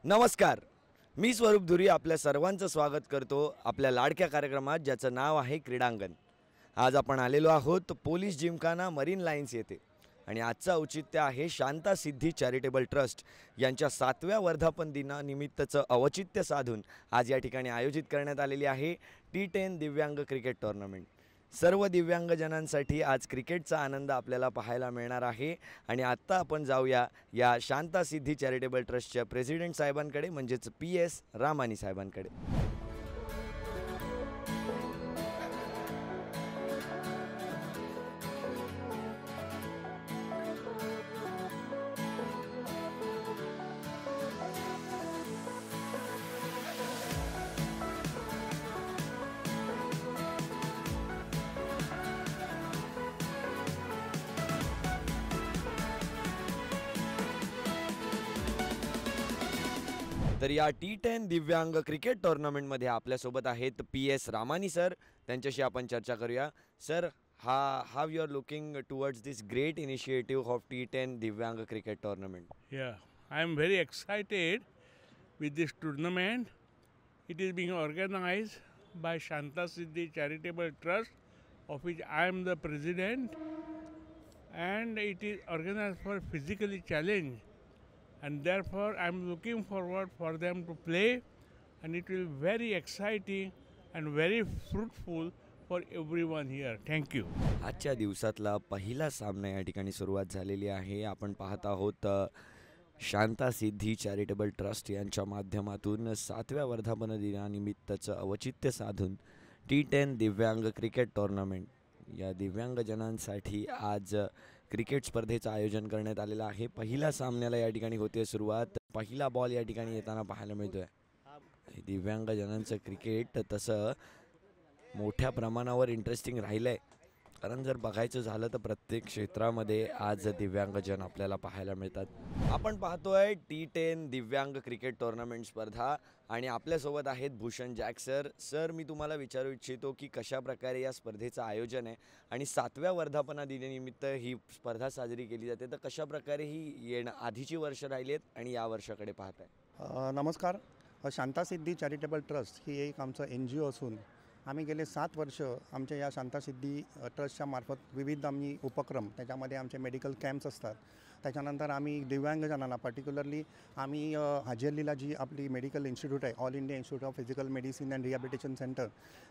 नमस्कार, मी स्वरूप धुरी आपल्या सर्वांचं स्वागत करतो आपल्या लाडक्या कार्यक्रमात ज्याचं नाव आहे क्रीडांगण। आज आपण आलेलो आहोत पोलीस जिमखाना मरीन लाईन्स येथे आणि आजचं औचित्य आहे शांता सिद्धी चॅरिटेबल ट्रस्ट यांच्या 7व्या वर्धापन दिनानिमित्तचं औचित्य साधून आज या ठिकाणी आयोजित करण्यात आलेली आहे T10 दिव्यांग क्रिकेट टूर्नामेंट। सर्व दिव्यांगजनांसाठी आज क्रिकेटचा आनंद आपल्याला पाहायला मिळणार आहे आणि आत्ता आपण जाऊया या शांता सिद्धी चॅरिटेबल ट्रस्टच्या प्रेसिडेंट साहेबांकडे म्हणजेच PS रामानी साहेबांकडे। तर या T10 दिव्यांग क्रिकेट टूर्नामेंटमध्ये आपल्यासोबत आहेत PS रामानी सर, त्यांच्याशी आपण चर्चा करूया। Sir, how you are looking towards this great initiative of T10 दिव्यांग cricket tournament? I am very excited with this tournament. It is being organized by Shanta Siddhi Charitable Trust, of which I am the president, and it is organized for physically challenged. And therefore I am looking forward for them to play, and it will be very exciting and very fruitful for everyone here. Thank you. आजच्या दिवसातला पहिला सामना या ठिकाणी सुरुवात झालेली आहे। आपण पाहत आहोत शांता सिद्धी चॅरिटेबल ट्रस्ट यांच्या माध्यमातून 7व्या वर्धापन दिनानिमित्तचं औचित्य साधून T10 दिव्यांग क्रिकेट टूर्नामेंट या दिव्यांगजनांसाठी आज क्रिकेट स्पर्धेचं आयोजन करण्यात आलेलं आहे। पहिल्या सामन्याला या ठिकाणी होते सुरुवात। पहिला बॉल या ठिकाणी येताना पाहायला मिळतोय। दिव्यांगजनांचं क्रिकेट तसं मोठ्या प्रमाणावर इंटरेस्टिंग राहिलंय, कारण जर बघायचं झालं तर प्रत्येक क्षेत्रामध्ये आज दिव्यांगजन आपल्याला पाहायला मिळतात। आपण पाहतोय T10 दिव्यांग क्रिकेट टूर्नामेंट स्पर्धा आणि आपल्यासोबत आहेत भूषण जॅक सर। सर, मी तुम्हाला विचारू इच्छितो की कशा प्रकारे या स्पर्धेचं आयोजन आहे आणि 7व्या वर्धापन दिनानिमित्त ही स्पर्धा साजरी केली जाते, तर कशा प्रकारे ही आधीची वर्ष राहिली आहेत आणि या वर्षाकडे पाहताय? नमस्कार, शांता सिद्धी चॅरिटेबल ट्रस्ट ही एक आमचं NGO असून आम्ही गेले 7 वर्ष आमच्या या शांता सिद्धी ट्रस्टच्या मार्फत विविध आम्ही उपक्रम, त्याच्यामध्ये आमचे मेडिकल कॅम्प्स असतात, त्याच्यानंतर आम्ही दिव्यांगजनांना पर्टिक्युलरली आम्ही हाजेर्लीला जी आपली मेडिकल इन्स्टिट्यूट आहे, all India Institute of Physical Medicine and rehabilitation centre,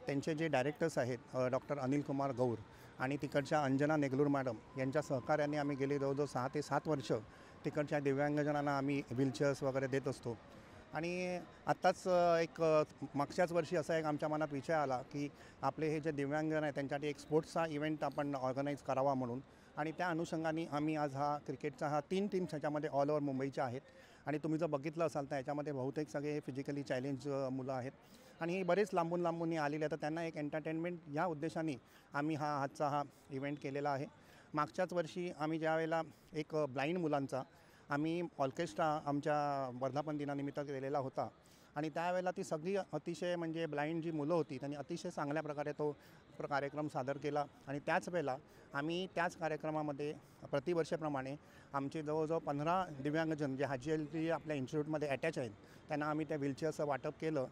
त्यांचे जे डायरेक्टर्स आहेत डॉक्टर अनिल कुमार गौर आणि तिकडच्या अंजना नेगलूर मॅडम यांच्या सहकार्याने आम्ही गेले जवळजवळ 6 ते 7 वर्ष तिकडच्या दिव्यांगजनांना आम्ही व्हीलचेअर्स वगैरे देत असतो। आणि आत्ताच एक मागच्याच वर्षी असा एक आमच्या मनात विचार आला की आपले हे जे दिव्यांगजन आहेत त्यांच्यासाठी एक स्पोर्ट्सचा इव्हेंट आपण ऑर्गनाईज करावा म्हणून, आणि त्या अनुषंगाने आम्ही आज हा क्रिकेटचा 3 टीम्स ह्याच्यामध्ये ऑल ओव्हर मुंबईच्या आहेत आणि तुम्ही जर बघितलं असाल तर याच्यामध्ये बहुतेक सगळे फिजिकली चॅलेंज मुलं आहेत आणि बरेच लांबून आलेले आहेत, तर त्यांना एक एंटरटेनमेंट या उद्देशाने आम्ही आजचा इव्हेंट केलेला आहे। मागच्याच वर्षी आम्ही ज्यावेळेला एक ब्लाइंड मुलांचा आम्ही ऑर्केस्ट्रा आमच्या वर्धापन दिनानिमित्त केलेला होता आणि त्यावेळेला ती सगळी अतिशय म्हणजे ब्लाइंड जी मुलं होती त्यांनी अतिशय चांगल्या प्रकारे तो कार्यक्रम सादर केला आणि त्याच वेळेला आम्ही त्याच कार्यक्रमामध्ये प्रतिवर्षाप्रमाणे आमचे जवळजवळ 15 दिव्यांगजन जे हाजेर्ली आपल्या इन्स्टिट्यूटमध्ये अटॅच आहेत त्यांना आम्ही त्या व्हीलचेअरचं वाटप केलं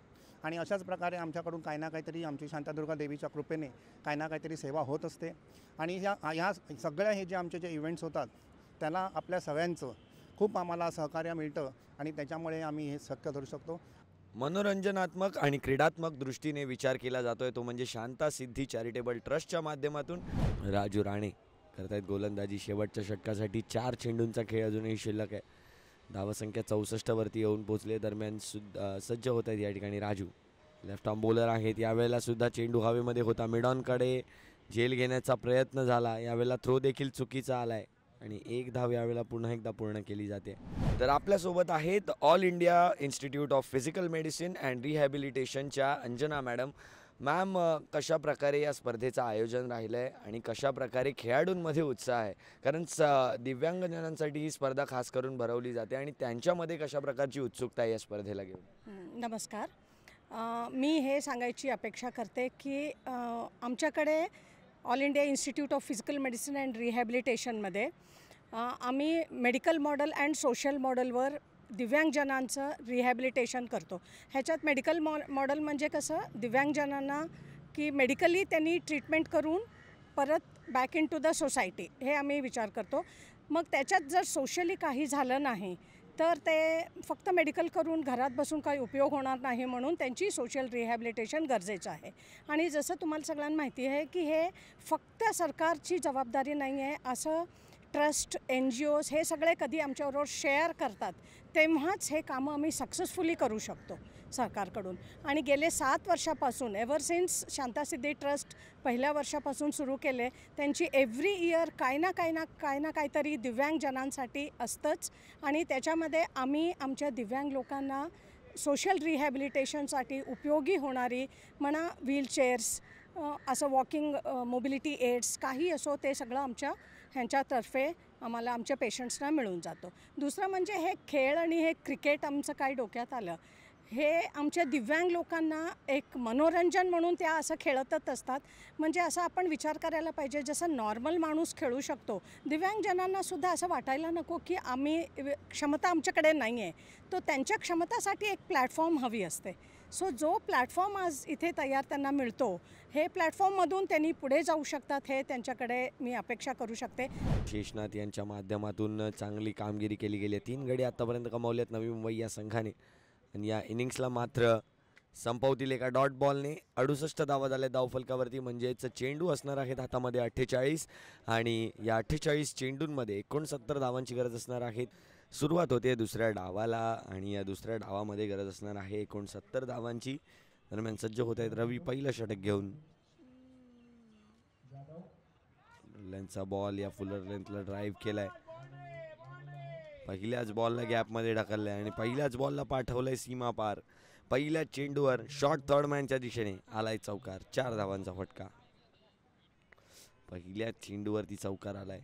आणि अशाच प्रकारे आमच्याकडून काही ना काहीतरी आमची शांतादुर्गा देवीच्या कृपेने काही ना काहीतरी सेवा होत असते आणि ह्या सगळ्या हे जे आमचे जे इव्हेंट्स होतात त्याला आपल्या सगळ्यांचं खूप आम्हाला सहकार्य मिळतं आणि त्याच्यामुळे आम्ही हे शक्य करू शकतो। मनोरंजनात्मक आणि क्रीडात्मक दृष्टीने विचार केला जातोय तो म्हणजे शांता सिद्धी चॅरिटेबल ट्रस्टच्या माध्यमातून। राजू राणे करतायत गोलंदाजी, शेवटच्या षटकासाठी 4 चेंडूंचा खेळ अजूनही शिल्लक आहे। धावसंख्या 64 वरती येऊन पोहोचले. दरम्यान सज्ज होत आहेत या ठिकाणी राजू. लेफ्ट आर्म बॉलर आहेत. यावेळेला सुद्धा चेंडू हवेमध्ये होता. मिडॉनकडे झेल घेण्याचा प्रयत्न झाला. यावेळेला थ्रो देखील चुकीचा आलाय आणि एक धाव यावेळेला पुन्हा एकदा पूर्ण केली जाते. तर आपल्यासोबत आहेत All India Institute of Physical Medicine and रिहॅबिलिटेशनच्या अंजना मॅडम. मॅम, कशा प्रकारे या स्पर्धेचं आयोजन राहिलं आहे आणि कशा प्रकारे खेळाडूंमध्ये उत्साह आहे? कारण दिव्यांगजनांसाठी ही स्पर्धा खास करून भरवली जाते आणि त्यांच्यामध्ये कशा प्रकारची उत्सुकता आहे या स्पर्धेला घेऊन? नमस्कार. मी हे सांगायची अपेक्षा करते की आमच्याकडे All India Institute of Physical Medicine and रिहॅबिलिटेशनमध्ये आम्ही मेडिकल मॉडेल अँड सोशल मॉडेलवर दिव्यांगजनांचं रिहॅबिलिटेशन करतो. ह्याच्यात मेडिकल मॉडेल म्हणजे कसं, दिव्यांगजनांना की मेडिकली त्यांनी ट्रीटमेंट करून परत back in to the society हे आम्ही विचार करतो. मग त्याच्यात जर सोशली काही झालं नाही तर ते फक्त मेडिकल करून घरात बसून काही उपयोग होणार नाही, म्हणून त्यांची सोशल रिहॅबिलिटेशन गरजेचं आहे. आणि जसं तुम्हाला सगळ्यांना माहिती आहे की हे फक्त सरकारची जबाबदारी नाही आहे. असं ट्रस्ट, NGOs हे सगळे कधी आमच्याबरोबर शेअर करतात तेव्हाच हे कामं आम्ही सक्सेसफुली करू शकतो सरकारकडून. आणि गेले 7 वर्षापासून एव्हर सिन्स शांतासिद्धी ट्रस्ट पहिल्या वर्षापासून सुरू केले, त्यांची एव्हरी इयर काही ना काहीतरी दिव्यांगजनांसाठी असतंच. आणि त्याच्यामध्ये आम्ही आमच्या दिव्यांग लोकांना सोशल रिहॅबिलिटेशनसाठी उपयोगी होणारी म्हणा व्हीलचेअर्स, असं वॉकिंग मोबिलिटी एड्स काही असो ते सगळं आमच्या ह्यांच्यातर्फे आम्हाला आमच्या पेशंट्सना मिळून जातो. दुसरं म्हणजे हे खेळ आणि हे क्रिकेट आमचं काय डोक्यात आलं, हे आमच्या दिव्यांग लोकांना एक मनोरंजन म्हणून त्या असं खेळतच असतात. म्हणजे असं आपण विचार करायला पाहिजे, जसं नॉर्मल माणूस खेळू शकतो दिव्यांगजनांनासुद्धा असं वाटायला नको की क्षमता आमच्याकडे नाही आहे. तो त्यांच्या क्षमतासाठी एक प्लॅटफॉर्म हवी असते. सो जो प्लॅटफॉर्म आज इथे तयार त्यांना मिळतो, हे प्लॅटफॉर्ममधून त्यांनी पुढे जाऊ शकतात, हे त्यांच्याकडे मी अपेक्षा करू शकते. शेषनाथ यांच्या माध्यमातून चांगली कामगिरी केली गेली आहे. 3 गडी आत्तापर्यंत कमावलेत नवी मुंबई या संघाने आणि या इनिंग्सला मात्र संपवतील एका डॉट बॉलने. 68 धावा झाल्या धावफलकावरती, म्हणजेच चेंडू असणार आहेत हातामध्ये 48 आणि या 48 चेंडूंमध्ये 69 धावांची गरज असणार आहे. सुरुवात होते दुसऱ्या डावाला आणि या दुसऱ्या डावामध्ये गरज असणार आहे 69 धावांची. दरम्यान सज्ज होत आहेत रवी पहिलं षटक घेऊन. लेंथचा बॉल या फुलर लेंथला ड्राईव्ह केलाय. पहिल्याच बॉलला गॅपमध्ये ढकललाय आणि पहिल्याच बॉलला पाठवलंय सीमा पार. पहिल्याच चेंडूवर शॉर्ट थर्ड मॅनच्या दिशेने आलाय चौकार. 4 धावांचा फटका. पहिल्याच चेंडूवरती चौकार आलाय.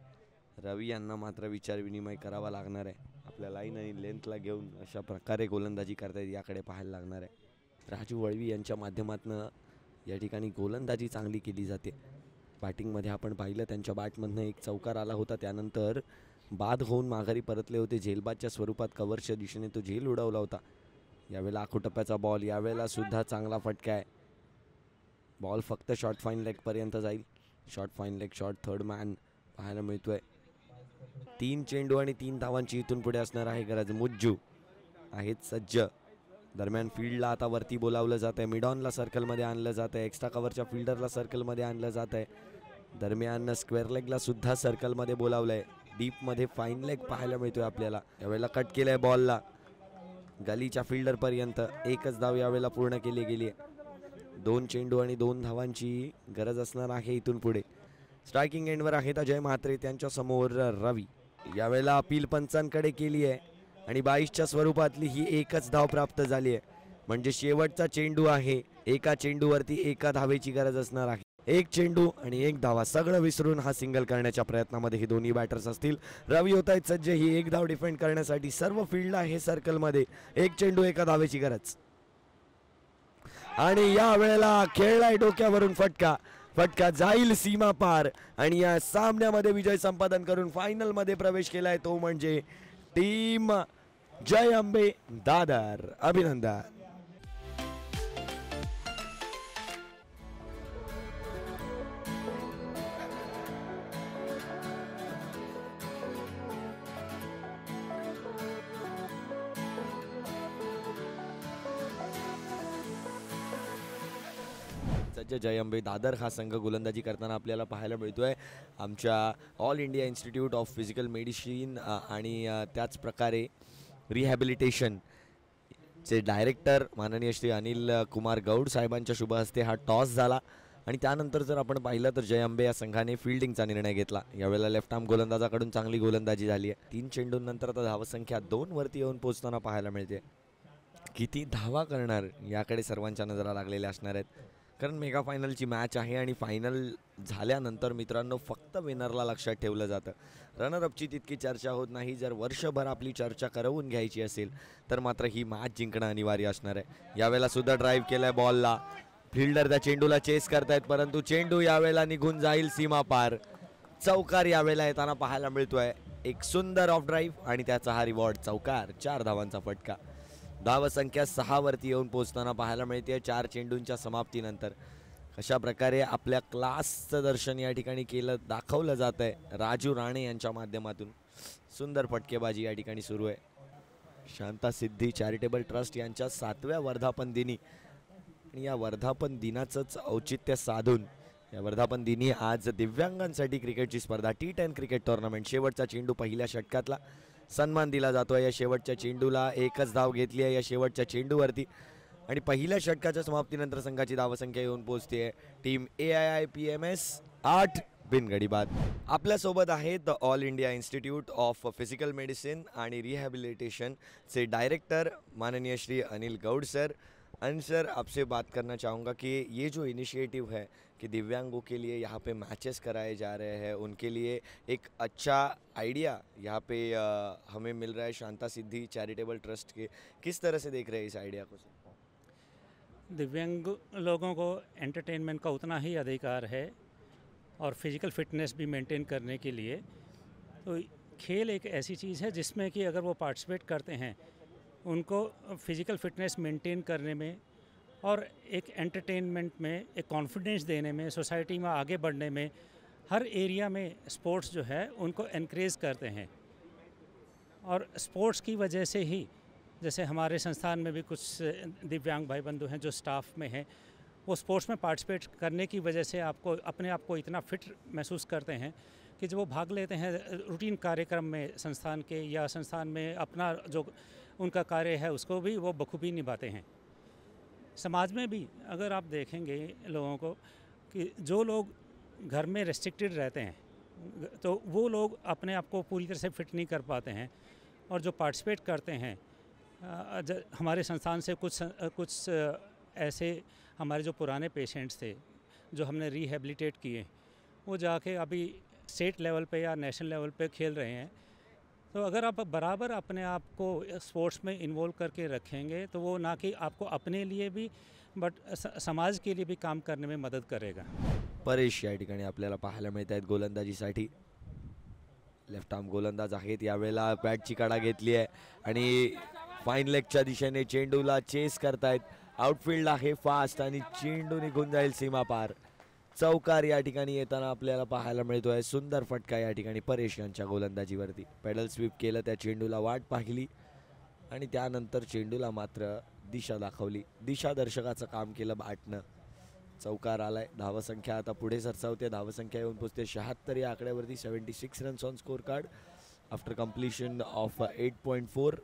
रवी यांना मात्र विचारविनिमय करावा लागणार आहे. आपल्या लाईन आणि लेंथला घेऊन अशा प्रकारे गोलंदाजी करतायत याकडे पाहायला लागणार आहे. राजू वळवी यांच्या माध्यमातून या ठिकाणी गोलंदाजी चांगली केली जाते. बॅटिंगमध्ये आपण पाहिलं त्यांच्या बॅटमधनं एक चौकार आला होता, त्यानंतर बाद होऊन माघारी परतले होते. झेलबादच्या स्वरूपात कव्हरच्या दिशेने तो झेल उडवला होता. यावेळेला आखोटप्प्याचा बॉल, यावेळेला सुद्धा चांगला फटका आहे. बॉल फक्त शॉर्ट फाईन लेगपर्यंत जाईल. Short fine leg, short third man पाहायला मिळतोय. 3 चेंडू आणि 3 धावांची इथून पुढे असणार आहे गरज. मुज्जू आहेत सज्ज. दरम्यान फील्डला आता वरती बोलावलं जात आहे. मिडॉनला सर्कलमध्ये आणलं जात आहे. एक्स्ट्रा कव्हरच्या फिल्डरला सर्कलमध्ये आणलं जात आहे. दरम्यान स्क्वेअर लेगला सुद्धा सर्कलमध्ये बोलावलं आहे. डीपमध्ये फाईन लेग पाहायला मिळतोय आपल्याला. यावेळेला कट केलंय बॉलला गलीच्या फिल्डरपर्यंत. एकच धाव यावेळेला पूर्ण केली गेली आहे. 2 चेंडू आणि 2 धावांची गरज असणार आहे इथून पुढे. स्ट्रायकिंग एंडवर आहेत अजय म्हात्रे, त्यांच्या समोर रवी. यावेळेला अपील पंचांकडे केली आहे आणि 22च्या स्वरूपातली ही एकच धाव प्राप्त झाली आहे. म्हणजे शेवटचा चेंडू आहे. एका चेंडूवरती एका धावेची गरज असणार आहे. 1 चेंडू आणि 1 धावा सगळं विसरून हा सिंगल करण्याच्या प्रयत्नामध्ये ही दोन्ही बॅटर्स असतील. रवी होत आहेत सज्ज ही 1 धाव डिफेंड करण्यासाठी. सर्व फील्ड आहे सर्कलमध्ये. 1 चेंडू एका धावेची गरज आणि या वेळेला खेळलाय डोक्यावरून फटका. फटका जाईल सीमा पार आणि या सामन्यामध्ये विजय संपादन करून फायनल मध्ये प्रवेश केलाय तो म्हणजे टीम जय अंबे दादर. अभिनंदन. जय अंबे दादर हा संघ गोलंदाजी करताना आपल्याला पाहायला मिळतोय आमच्या all India Institute of Physical medicine आणि त्याच प्रकारे रिहॅबिलिटेशनचे डायरेक्टर माननीय श्री अनिल कुमार गौड साहेबांच्या शुभ हस्ते हा टॉस झाला आणि त्यानंतर जर आपण पाहिलं तर जय अंबे या संघाने फिल्डिंगचा निर्णय घेतला. यावेळेला लेफ्ट आर्म गोलंदाजाकडून चांगली गोलंदाजी झाली आहे. 3 चेंडूंनंतर आता धावसंख्या 2 वरती येऊन पोहोचताना पाहायला मिळते. किती धावा करणार याकडे सर्वांच्या नजरा लागलेल्या असणार आहेत, कारण मेगा फायनलची मॅच आहे आणि फायनल झाल्यानंतर मित्रांनो फक्त विनरला लक्षात ठेवलं जातं. रनरअपची तितकी चर्चा होत नाही. जर वर्षभर आपली चर्चा करवून घ्यायची असेल तर मात्र ही मॅच जिंकणं अनिवार्य असणार आहे. यावेळेला सुद्धा ड्राईव्ह केलाय बॉलला, फिल्डर त्या चेंडूला चेस करतायत, परंतु चेंडू यावेळेला निघून जाईल सीमा पार. चौकार यावेळेला येताना पाहायला मिळतोय. एक सुंदर ऑफ ड्राईव्ह आणि त्याचा हा रिवॉर्ड चौकार. 4 धावांचा फटका. धावसंख्या 6 वरती येऊन पोहोचताना पाहायला मिळते 4 चेंडूंच्या समाप्तीनंतर. कशा प्रकारे आपल्या क्लासचं दर्शन या ठिकाणी दाखवलं जात आहे राजू राणे यांच्या माध्यमातून. सुंदर फटकेबाजी या ठिकाणी सुरू आहे. शांता सिद्धी चॅरिटेबल ट्रस्ट यांच्या 7व्या वर्धापन दिनी आणि या वर्धापन दिनाचंच औचित्य साधून या वर्धापन दिनी आज दिव्यांगांसाठी क्रिकेटची स्पर्धा T10 क्रिकेट टुर्नामेंट शेवटचा चेंडू पहिल्या षटकातला सन्मान दिला जातो. या शेवटच्या चेंडूला एकच धाव घेतली आहे या शेवटच्या चेंडूवरती आणि पहिल्या षटकाच्या समाप्तीनंतर संघाची धावसंख्या येऊन पोहोचते टीम AIIPMS 8 बिनगडी बाद. आपल्यासोबत आहेत All India Institute of Physical medicine आणि रिहैबिलिटेशनचे डायरेक्टर माननीय श्री अनिल गौड सर. अनिल सर, आपसे बात करना चाहूँगा कि ये जो इनिशिएटिव है कि दिव्यांगों के लिए यहाँ पे मैचेस कराए जा रहे हैं, उनके लिए एक अच्छा आइडिया यहाँ पे हमें मिल रहा है शांता सिद्धि चैरिटेबल ट्रस्ट के. किस तरह से देख रहे हैं इस आइडिया को? दिव्यांग लोगों को एंटरटेनमेंट का उतना ही अधिकार है और फिज़िकल फिटनेस भी मेंटेन करने के लिए. तो खेल एक ऐसी चीज़ है जिसमें कि अगर वो पार्टिसिपेट करते हैं उनको फिज़िकल फिटनेस मेंटेन करने में और एक एंटरटेनमेंट में, एक कॉन्फिडेंस देने में, सोसाइटी में आगे बढ़ने में, हर एरिया में स्पोर्ट्स जो है उनको एनकरेज करते हैं. और स्पोर्ट्स की वजह से ही जैसे हमारे संस्थान में भी कुछ दिव्यांग भाई बंधु हैं जो स्टाफ में हैं, वो स्पोर्ट्स में पार्टिसिपेट करने की वजह से आपको अपने आप को इतना फिट महसूस करते हैं कि जब वो भाग लेते हैं रूटीन कार्यक्रम में संस्थान के या संस्थान में अपना जो उनका कार्य है उसको भी वो बखूबी निभाते हैं. समाज में भी अगर आप देखेंगे लोगों को कि जो लोग घर में रेस्ट्रिक्टेड रहते हैं तो वो लोग अपने आप को पूरी तरह से फिट नहीं कर पाते हैं, और जो पार्टिसिपेट करते हैं हमारे संस्थान से कुछ ऐसे हमारे जो पुराने पेशेंट्स थे जो हमने रिहैबिलिटेट किए, वो जाके अभी स्टेट लेवल पे या नेशनल लेवल पे खेल रहे हैं. तो अगर आप बराबर अपने आप को स्पोर्ट्स में इन्वॉल्व करके रखेंगे तो वो ना कि आपको अपने लिए भी बट समाज के लिए भी काम करने में मदद करेगा. परेश या ठिकाणी आपल्याला पाहायला मिळत आहेत गोलंदाजीसाठी. लेफ्ट आर्म गोलंदाज आहेत. यावेळेला बॅटची कडा घेतली आहे आणि फाईन लेगच्या दिशेने चेंडूला चेस करतायत. आउटफील्ड आहे फास्ट आणि चेंडू निघून जाईल सीमा पार. चौकार या ठिकाणी येताना आपल्याला पाहायला मिळतोय. सुंदर फटका या ठिकाणी परेश यांच्या गोलंदाजीवरती. पेडल स्वीप केलं, त्या चेंडूला वाट पाहिली आणि त्यानंतर चेंडूला मात्र दिशा दाखवली. दिशादर्शकाचं काम केलं बॅटनं. चौकार आलाय. धावसंख्या आता पुढे सरसावते. धावसंख्या येऊन पोहोचते 76 या आकड्यावरती. 76 runs on score card after completion of 8.4.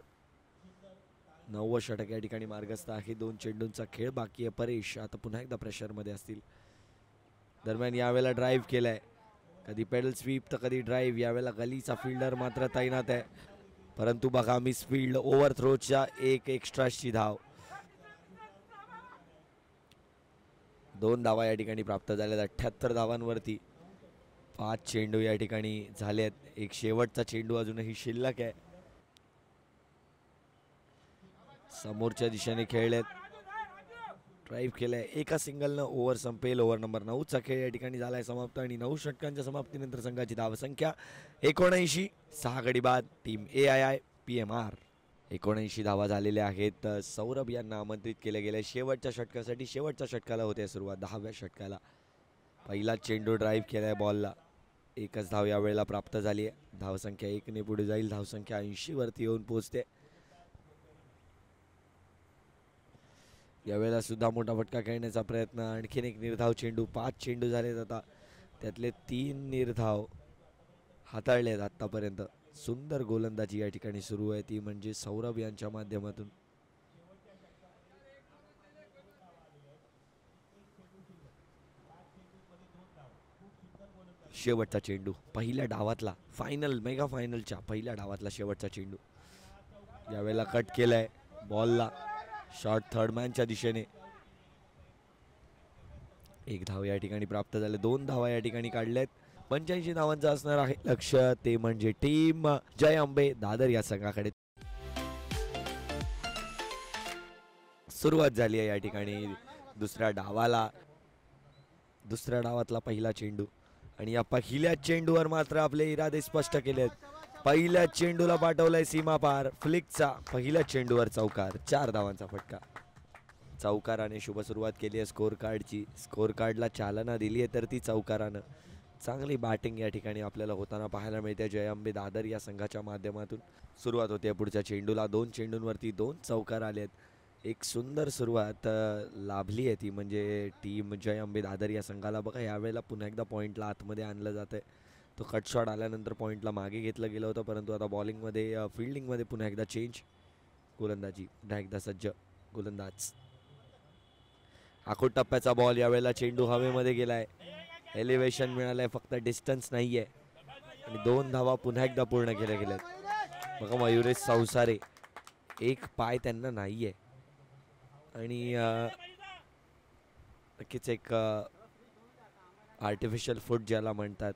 9वं षटक या ठिकाणी मार्गस्थ आहे. 2 चेंडूंचा खेळ बाकी आहे. परेश आता पुन्हा एकदा प्रेशरमध्ये असतील. दरम्यान यावेळेला ड्राईव्ह केलाय, कधी पेडल स्वीप तर कधी ड्राईव्ह. यावेळेला गलीचा फिल्डर मात्र तैनात आहे, परंतु बघा मिस फील्ड. ओव्हर थ्रोच्या एक एक्स्ट्राची धाव. 2 धावा या ठिकाणी प्राप्त झाल्यात 78 धावांवरती. 5 चेंडू या ठिकाणी झालेत. एक शेवटचा चेंडू अजूनही शिल्लक आहे. समोरच्या दिशेने खेळलेत. ड्राईव्ह केलाय. एका सिंगलनं ओव्हर संपेल. ओव्हर नंबर 9चा खेळ या ठिकाणी झालाय समाप्त आणि 9 षटकांच्या समाप्तीनंतर संघाची धावसंख्या 79. 6 गडी बाद. टीम AIIPMR 79 धावा झालेल्या आहेत. सौरभ यांना आमंत्रित केले गेले शेवटच्या षटकासाठी. शेवटच्या षटकाला होते सुरुवात. 10व्या षटकाला पहिला चेंडू ड्राईव्ह केलाय बॉलला. एकच धाव यावेळेला प्राप्त झाली आहे. धावसंख्या 1 ने पुढे जाईल. धावसंख्या 80 वरती येऊन पोहोचते. यावेळेला सुद्धा मोठा फटका खेळण्याचा प्रयत्न. आणखीन एक निर्धाव चेंडू. 5 चेंडू झालेत आता, त्यातले 3 निर्धाव हाताळलेत आत्तापर्यंत. सुंदर गोलंदाजी या ठिकाणी सुरू आहे, ती म्हणजे सौरभ यांच्या माध्यमातून. शेवटचा चेंडू पहिल्या डावातला, फायनल मेगा फायनलच्या पहिल्या डावातला शेवटचा चेंडू. यावेळेला कट केलाय बॉलला, शॉट थर्ड मॅनच्या दिशेने. एक धाव या ठिकाणी प्राप्त झाले, 2 धावा या ठिकाणी काढल्यात. 85 धावांचा असणार आहे लक्ष, ते म्हणजे टीम जय अंबे दादर या संघाकडे. सुरुवात झाली आहे या ठिकाणी दुसऱ्या डावातला पहिला चेंडू, आणि या पहिल्या चेंडूवर मात्र आपले इरादे स्पष्ट केलेत. पहिल्या चेंडूला पाठवलाय सीमा पार, फ्लिकचा पहिल्या चेंडूवर चौकार, 4 धावांचा फटका. चौकाराने शुभ सुरुवात केली आहे स्कोर कार्डची. स्कोर कार्डला चालना दिली आहे तर ती चौकारानं. चांगली बॅटिंग या ठिकाणी आपल्याला होताना पाहायला मिळते जय अंबे दादर या संघाच्या माध्यमातून. सुरुवात होते पुढच्या चेंडूला, 2 चेंडूंवरती 2 चौकार आलेत. एक सुंदर सुरुवात लाभली आहे ती म्हणजे टीम जय अंबे दादर या संघाला. बघा यावेळेला पुन्हा एकदा पॉईंटला आतमध्ये आणलं जात आहे. तो कट शॉट आल्यानंतर पॉईंटला मागे घेतलं गेलं होतं, परंतु आता बॉलिंगमध्ये फिल्डिंगमध्ये पुन्हा एकदा चेंज. गोलंदाजी पुन्हा एकदा सज्ज गोलंदाज. आखूड टप्प्याचा बॉल, यावेळेला चेंडू हवेमध्ये गेलाय. एलिव्हेशन मिळालंय, फक्त डिस्टन्स नाहीये, आणि 2 धावा पुन्हा एकदा पूर्ण केल्या गेल्यात. बघा मयुरेश चौसारे, एक पाय त्यांना नाहीये, आणि नक्कीच एक आर्टिफिशियल फूट ज्याला म्हणतात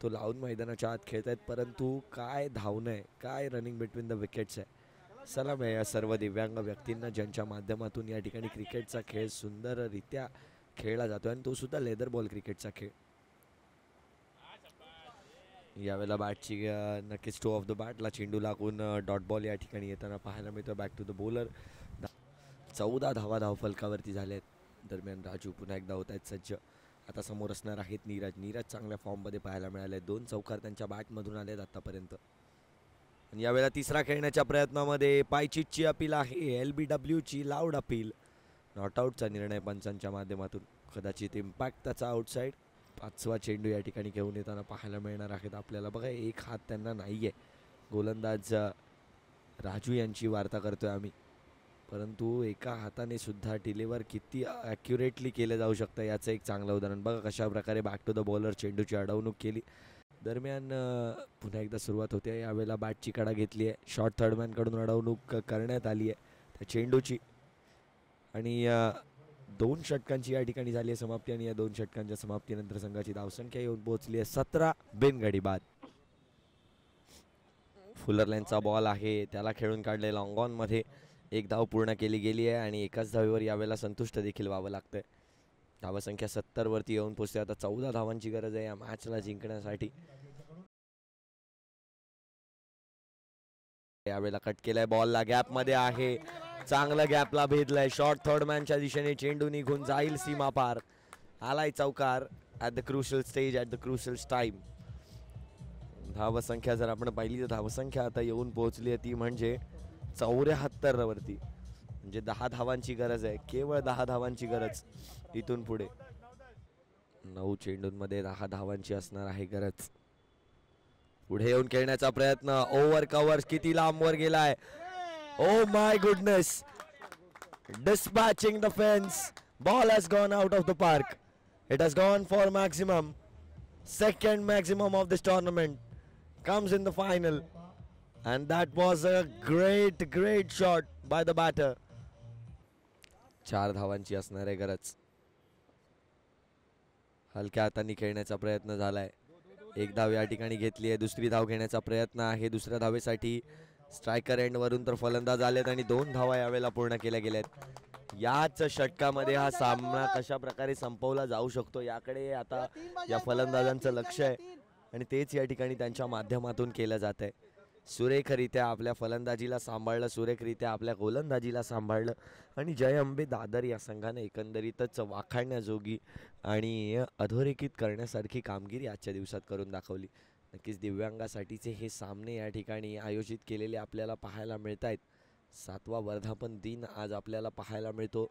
तो लावून मैदानाच्या आत खेळत आहेत. परंतु काय धावणं आहे, काय रनिंग बिटवीन द विकेट्स आहे. सलाम आहे या सर्व दिव्यांग व्यक्तींना ज्यांच्या माध्यमातून या ठिकाणी क्रिकेटचा खेळ सुंदररित्या खेळला जातो, आणि तो सुद्धा लेदर बॉल क्रिकेटचा खेळ. यावेळेला बॅटची नक्कीच टो ऑफ द बॅटला चेंडू लागून डॉट बॉल या ठिकाणी येताना पाहायला मिळतो. Back to the bowler. 14 धावा धावफलकावरती झाल्यात. दरम्यान राजू पुन्हा एकदा होत आहेत सज्ज. आता समोर असणार आहेत नीरज चांगल्या फॉर्ममध्ये पाहायला मिळाले. 2 चौकार त्यांच्या बॅटमधून आलेत आतापर्यंत. आणि यावेळेला तिसरा खेळण्याच्या प्रयत्नामध्ये पायचीटची अपील आहे, LBWची लाऊड अपील. नॉटआउटचा निर्णय पंचांच्या माध्यमातून, कदाचित इम्पॅक्ट त्याचा आउटसाईड. 5वा चेंडू या ठिकाणी घेऊन येताना पाहायला मिळणार आहेत आपल्याला. बघा एक हात त्यांना नाहीये. गोलंदाज राजू यांची वार्ता करतोय आम्ही, परंतु एका हाताने सुद्धा डिलिव्हर किती ॲक्युरेटली केलं जाऊ शकतं याचं एक चांगलं उदाहरण. बघा कशा प्रकारे बॅक टू द बॉलर चेंडूची अडवणूक केली. दरम्यान पुन्हा एकदा सुरुवात होते. यावेळेला बॅटची कडा घेतली आहे, शॉर्ट थर्डमॅनकडून अडवणूक करण्यात आली आहे त्या चेंडूची, आणि 2 षटकांची या ठिकाणी झाली आहे समाप्ती. आणि या 2 षटकांच्या समाप्तीनंतर संघाची धावसंख्या येऊन पोहोचली आहे 17 बिनगडी बाद. फुलरलँडचा बॉल आहे, त्याला खेळून काढले लॉंग ऑनमध्ये. 1 धाव पूर्ण केली गेली आहे, आणि एकाच धावेवर यावेळेला संतुष्ट देखील व्हावं लागतंय. धावसंख्या 70 वरती येऊन पोहोचते. आता 14 धावांची गरज आहे या मॅचला जिंकण्यासाठी. यावेळेला कट केलाय बॉलला, गॅपमध्ये आहे, चांगला गॅपला भेदलाय. शॉर्ट थर्ड मॅनच्या दिशेने चेंडू निघून जाईल सीमा पार. आलाय चौकार at the crucial stage, at the crucial time. धावसंख्या जर आपण पाहिली तर धावसंख्या आता येऊन पोहोचली आहे ती म्हणजे 74 वरती. म्हणजे 10 धावांची गरज आहे, केवळ 10 धावांची गरज इथून पुढे. 9 चेंडूंमध्ये 10 धावांची असणार आहे गरज. पुढे येऊन खेळण्याचा प्रयत्न, ओव्हर कव्हर किती लांबवर गेलाय. Oh my goodness, dispatching the fence. Ball has gone out of the park. It has gone for maximum. Second maximum of this tournament. Comes in the final. And that was a great shot by the batter. 4 धावांची असणार आहे गरज. हलक्या हातांनी खेळण्याचा प्रयत्न झालाय. 1 धाव या ठिकाणी घेतली आहे. दुसरी धाव घेण्याचा प्रयत्न आहे. दुसऱ्या धावेसाठी स्ट्रायकर एंडवरून तर फलंदाज आलेत, आणि 2 धावा यावेळेला पूर्ण केल्या गेल्यात. याच षटकामध्ये हा सामना कशा प्रकारे संपवला जाऊ शकतो याकडे आता या फलंदाजांचं लक्ष आहे, आणि तेच या ठिकाणी त्यांच्या माध्यमातून केलं जात आहे. सुरेखरित्या आपल्या फलंदाजीला सांभाळलं, सुरेखरित्या आपल्या गोलंदाजीला सांभाळलं, आणि जय अंबे दादर या संघाने एकंदरीतच वाखाणण्याजोगी आणि अधोरेखित करण्यासारखी कामगिरी आजच्या दिवसात करून दाखवली. नक्कीच दिव्यांगासाठीचे हे सामने या ठिकाणी आयोजित केलेले आपल्याला पाहायला मिळत आहेत. 7वा वर्धापन दिन आज आपल्याला पाहायला मिळतो.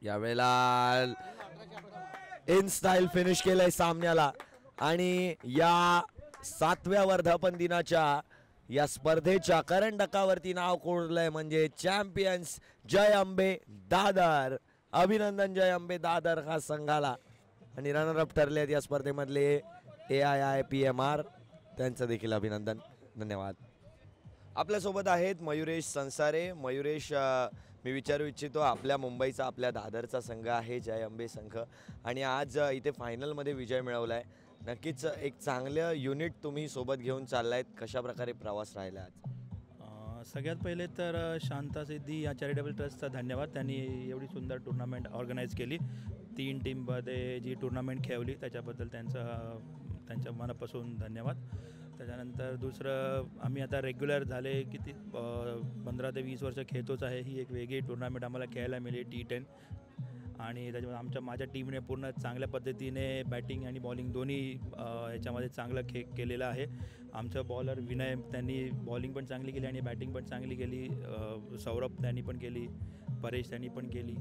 यावेळेला इन स्टाईल फिनिश केलंय सामन्याला आणि या 7व्या वर्धापन दिनाच्या या स्पर्धेच्या करंडकावरती नाव कोरलंय म्हणजे चॅम्पियन्स जय अंबे दादर. अभिनंदन जय अंबे दादर हा संघाला. आणि रनरअप ठरले आहेत या स्पर्धेमधले AIIPMR, त्यांचं देखील अभिनंदन. धन्यवाद. आपल्यासोबत आहेत मयुरेश संसारे. मयुरेश, मी विचारू इच्छितो, आपल्या मुंबईचा आपल्या दादरचा संघ आहे जय अंबे संघ आणि आज इथे फायनलमध्ये विजय मिळवला आहे. नक्कीच एक चांगलं युनिट तुम्ही सोबत घेऊन चाललायत. कशा प्रकारे प्रवास राहिला आज? सगळ्यात पहिले तर शांता सिद्धी या चॅरिटेबल ट्रस्टचा धन्यवाद. त्यांनी एवढी सुंदर टुर्नामेंट ऑर्गनाईज केली. 3 टीममध्ये जी टुर्नामेंट खेळवली त्याच्याबद्दल त्यांच्या मनापासून धन्यवाद. त्याच्यानंतर दुसरं, आम्ही आता रेग्युलर झाले किती 15 ते 20 वर्ष खेळतोच आहे. ही एक वेगळी टुर्नामेंट आम्हाला खेळायला मिळाली T10 आणि त्याच्यामुळे माझ्या टीमने पूर्ण चांगल्या पद्धतीने बॅटिंग आणि बॉलिंग दोन्ही ह्याच्यामध्ये चांगलं केलेलं आहे. आमचं बॉलर विनय, त्यांनी बॉलिंग पण चांगली केली आणि बॅटिंग पण चांगली केली. सौरभ त्यांनी पण केली, परेश त्यांनी पण केली.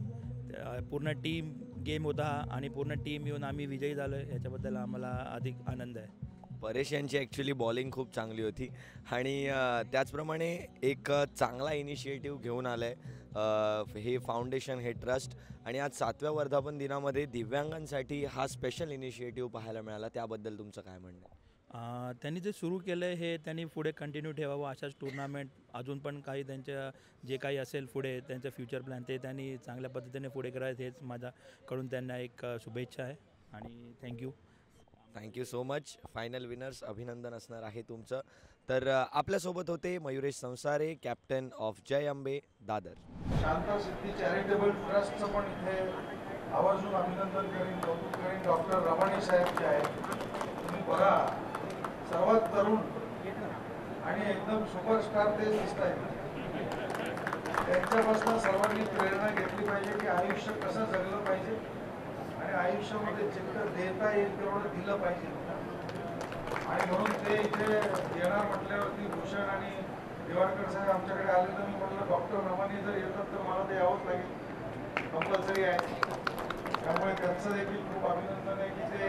पूर्ण टीम गेम होता आणि पूर्ण टीम येऊन आम्ही विजयी झालो. याच्याबद्दल आम्हाला अधिक आनंद आहे. परेश यांची ॲक्च्युली बॉलिंग खूप चांगली होती आणि त्याचप्रमाणे एक चांगला इनिशिएटिव्ह घेऊन आलं आहे हे फाउंडेशन, हे ट्रस्ट. आणि आज 7व्या वर्धापन दिनामध्ये दिव्यांगांसाठी हा स्पेशल इनिशिएटिव्ह पाहायला मिळाला. त्याबद्दल तुमचं काय म्हणणं आहे? त्यांनी जे सुरू केलं आहे हे त्यांनी पुढे कंटिन्यू ठेवावं. अशाच टुर्नामेंट अजून पण काही त्यांच्या जे काही असेल पुढे त्यांचं फ्युचर प्लॅन ते त्यांनी चांगल्या पद्धतीने पुढे करायचं, हेच माझ्याकडून त्यांना एक शुभेच्छा आहे. आणि thank you so much. Final winners, अभिनंदन असणार आहे तुमचं. तर आपल्यासोबत होते Mayuresh Sansare, captain of Jai Ambe Dadar. Shanta Siddhi charitable ट्रस्टचं पण इथे आवर्जून अभिनंदन करीन, कौतुक करीन. डॉक्टर रमाणी साहेब जे आहेत, तुम्ही बघा, सर्वात तरुण आणि एकदम सुपरस्टार ते दिसत आहेत. त्यांच्यापासून सर्वांनी प्रेरणा घेतली पाहिजे की आयुष्य कसं जगलं पाहिजे आणि आयुष्यामध्ये जितकं देता येईल तेवढं दिलं पाहिजे. आणि म्हणून ते इथे येणार म्हटल्यावरती भूषण आणि दिवाडकर साहेब आमच्याकडे आले तर मी म्हटलं डॉक्टर रमानी जर येतात तर मला ते यावंच लागेल, कंपल्सरी आहे. त्यामुळे त्यांचं देखील खूप अभिनंदन आहे की ते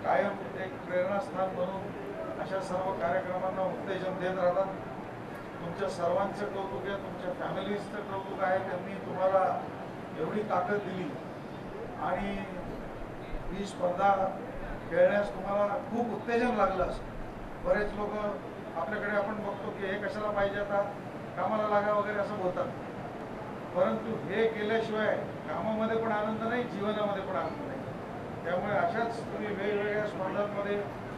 कायम एक प्रेरणास्थान म्हणून अशा सर्व कार्यक्रमांना उत्तेजन देत राहतात. तुमच्या सर्वांचं कौतुक आहे, तुमच्या फॅमिलीजचं कौतुक आहे. त्यांनी तुम्हाला एवढी ताकद दिली आणि ही स्पर्धा खेळण्यास तुम्हाला खूप उत्तेजन लागलं असं. बरेच लोक आपल्याकडे आपण बघतो की हे कशाला पाहिजे, आता कामाला लागा वगैरे असं बोलतात. परंतु हे केल्याशिवाय कामामध्ये पण आनंद नाही, जीवनामध्ये पण आनंद नाही. त्यामुळे अशाच तुम्ही वेगवेगळ्या स्पर्धांमध्ये,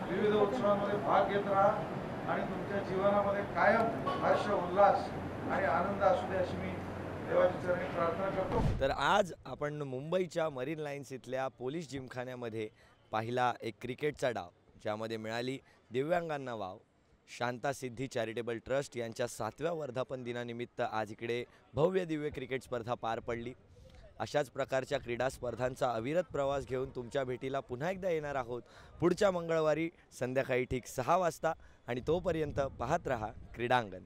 विविध उत्सवांमध्ये भाग घेत राहा आणि तुमच्या जीवनामध्ये कायम हर्ष, उल्हास आणि आनंद असू दे अशी मी देवाची चरणी प्रार्थना करतो. तर आज आपण मुंबईच्या मरीन लाईन्स इथल्या पोलीस जिमखान्यामध्ये पाहिला एक क्रिकेटचा डाव, ज्यामध्ये मिळाली दिव्यांगांना wow. Shanta Siddhi charitable trust यांच्या 7व्या वर्धापन दिनानिमित्त आज इकडे भव्य दिव्य क्रिकेट स्पर्धा पार पडली. अशाच प्रकारच्या क्रीडा स्पर्धांचा अविरत प्रवास घेऊन तुमच्या भेटीला पुन्हा एकदा येणार आहोत पुढच्या मंगळवारी संध्याकाळी ठीक 6 वाजता. आणि तोपर्यंत पाहत रहा क्रीडांगण.